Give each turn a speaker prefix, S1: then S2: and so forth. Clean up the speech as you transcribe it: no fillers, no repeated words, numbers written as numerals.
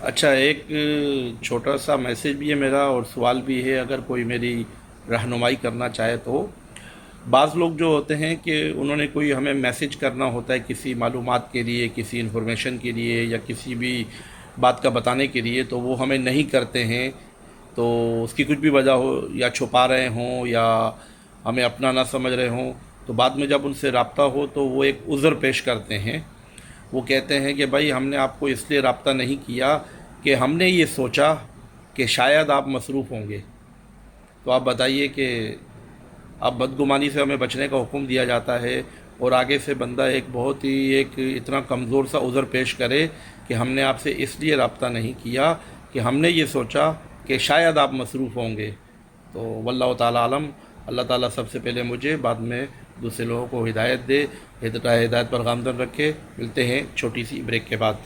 S1: अच्छा, एक छोटा सा मैसेज भी है मेरा और सवाल भी है, अगर कोई मेरी रहनुमाई करना चाहे तो। बाज़ लोग जो होते हैं कि उन्होंने कोई हमें मैसेज करना होता है किसी मालूमात के लिए, किसी इन्फॉर्मेशन के लिए या किसी भी बात का बताने के लिए, तो वो हमें नहीं करते हैं। तो उसकी कुछ भी वजह हो, या छुपा रहे हों या हमें अपना ना समझ रहे हों, तो बाद में जब उनसे रब्ता हो तो वो एक उज़र पेश करते हैं। वो कहते हैं कि भाई हमने आपको इसलिए रब्ता नहीं किया कि हमने ये सोचा कि शायद आप मसरूफ़ होंगे। तो आप बताइए कि अब बदगुमानी से हमें बचने का हुक्म दिया जाता है और आगे से बंदा एक बहुत ही एक इतना कमज़ोर सा उज़र पेश करे कि हमने आपसे इसलिए रब्ता नहीं किया कि हमने ये सोचा कि शायद आप मसरूफ़ होंगे। तो वल्लाह ताला आलम। अल्लाह ताला सबसे पहले मुझे, बाद में दूसरे लोगों को हिदायत दे, हिदायत पर गामदन रखे। मिलते हैं छोटी सी ब्रेक के बाद।